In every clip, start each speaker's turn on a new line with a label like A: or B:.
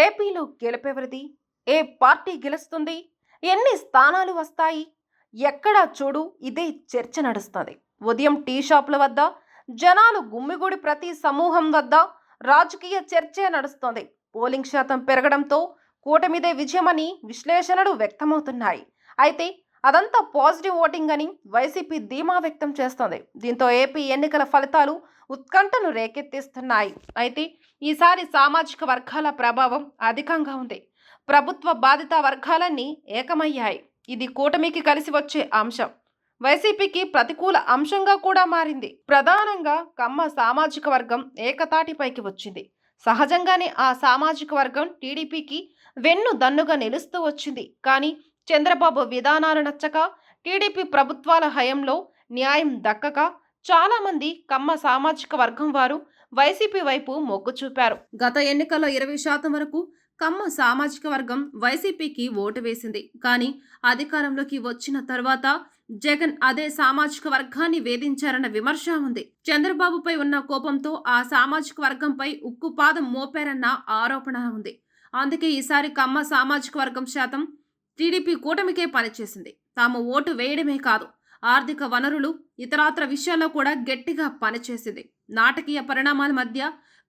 A: ఏపీలో గెలుపెవరిది? ఏ పార్టీ గెలుస్తుంది? ఎన్ని స్థానాలు వస్తాయి? ఎక్కడా చూడు ఇదే చర్చ నడుస్తుంది. ఉదయం టీ షాపుల వద్ద, జనాలు గుమ్మిగూడి ప్రతి సమూహం వద్ద రాజకీయ చర్చే నడుస్తోంది. పోలింగ్ శాతం పెరగడంతో కూటమిదే విజయమని విశ్లేషణలు వ్యక్తమవుతున్నాయి. అయితే అదంతా పాజిటివ్ ఓటింగ్ అని వైసీపీ ధీమా వ్యక్తం చేస్తోంది. దీంతో ఏపీ ఎన్నికల ఫలితాలు ఉత్కంఠను రేకెత్తిస్తున్నాయి. అయితే ఈసారి సామాజిక వర్గాల ప్రభావం అధికంగా ఉంది. ప్రభుత్వ బాధిత వర్గాలన్నీ ఏకమయ్యాయి. ఇది కూటమికి కలిసి వచ్చే అంశం. వైసీపీకి ప్రతికూల అంశంగా కూడా మారింది. ప్రధానంగా కమ్మ సామాజిక వర్గం ఏకతాటిపైకి వచ్చింది. సహజంగానే ఆ సామాజిక వర్గం టీడీపీకి వెన్ను దన్నుగా నిలుస్తూ వచ్చింది. కానీ చంద్రబాబు విధానాలు నచ్చక, టీడీపీ ప్రభుత్వాల హయంలో న్యాయం దక్కక చాలా మంది కమ్మ సామాజిక వర్గం వారు వైసీపీ వైపు మొగ్గు చూపారు. గత ఎన్నికల్లో 20% వరకు కమ్మ సామాజిక వర్గం వైసీపీకి ఓటు వేసింది. కానీ అధికారంలోకి వచ్చిన తర్వాత జగన్ అదే సామాజిక వర్గాన్ని వేధించారన్న విమర్శ ఉంది. చంద్రబాబుపై ఉన్న కోపంతో ఆ సామాజిక వర్గంపై ఉక్కుపాదం మోపారన్న ఆరోపణ ఉంది. అందుకే ఈసారి కమ్మ సామాజిక వర్గం శాతం టీడీపీ కూటమికే పనిచేసింది. తాము ఓటు వేయడమే కాదు, ఆర్థిక వనరులు, ఇతరాత్ర విషయాల్లో కూడా గట్టిగా పనిచేసింది. నాటకీయ పరిణామాల మధ్య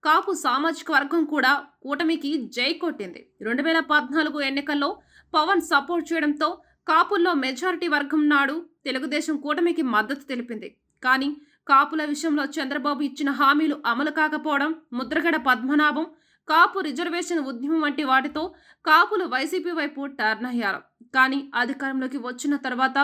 A: కాపు సామాజిక వర్గం కూడా కూటమికి జై కొట్టింది. 2014 ఎన్నికల్లో పవన్ సపోర్ట్ చేయడంతో కాపుల్లో మెజారిటీ వర్గం నాడు తెలుగుదేశం కూటమికి మద్దతు తెలిపింది. కానీ కాపుల విషయంలో చంద్రబాబు ఇచ్చిన హామీలు అమలు కాకపోవడం, ముద్రగడ పద్మనాభం కాపు రిజర్వేషన్ ఉద్యమం వంటి వాటితో కాపులు వైసీపీ వైపు టర్న్ అయ్యారు. కానీ అధికారంలోకి వచ్చిన తర్వాత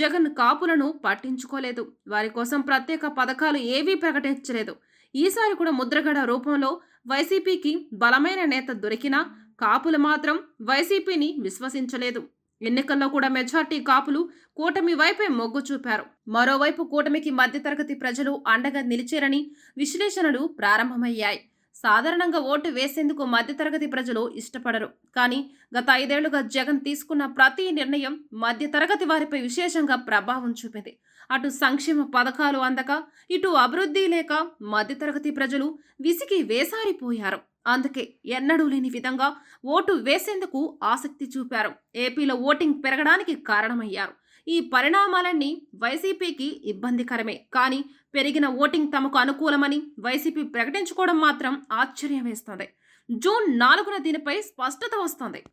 A: జగన్ కాపులను పట్టించుకోలేదు. వారి కోసం ప్రత్యేక పథకాలు ఏవీ ప్రకటించలేదు. ఈసారి కూడా ముద్రగడ రూపంలో వైసీపీకి బలమైన నేత దొరికినా కాపులు మాత్రం వైసీపీని విశ్వసించలేదు. ఎన్నికల్లో కూడా మెజార్టీ కాపులు కూటమి వైపే మొగ్గు చూపారు. మరోవైపు కూటమికి మధ్యతరగతి ప్రజలు అండగా నిలిచారని విశ్లేషణలు ప్రారంభమయ్యాయి. సాధారణంగా ఓటు వేసేందుకు మధ్యతరగతి ప్రజలు ఇష్టపడరు. కానీ గత 5 ఏళ్లుగా జగన్ తీసుకున్న ప్రతి నిర్ణయం మధ్యతరగతి వారిపై విశేషంగా ప్రభావం చూపింది. అటు సంక్షేమ పథకాలు అందక, ఇటు అభివృద్ధి లేక మధ్యతరగతి ప్రజలు విసిగి వేసారిపోయారు. అందుకే ఎన్నడూ లేని విధంగా ఓటు వేసేందుకు ఆసక్తి చూపారు. ఏపీలో ఓటింగ్ పెరగడానికి కారణమయ్యారు. ఈ పరిణామాలన్నీ వైసీపీకి ఇబ్బందికరమే. కానీ పెరిగిన ఓటింగ్ తమకు అనుకూలమని వైసీపీ ప్రకటించుకోవడం మాత్రం ఆశ్చర్యం వేస్తోంది. జూన్ 4న దీనిపై స్పష్టత వస్తోంది.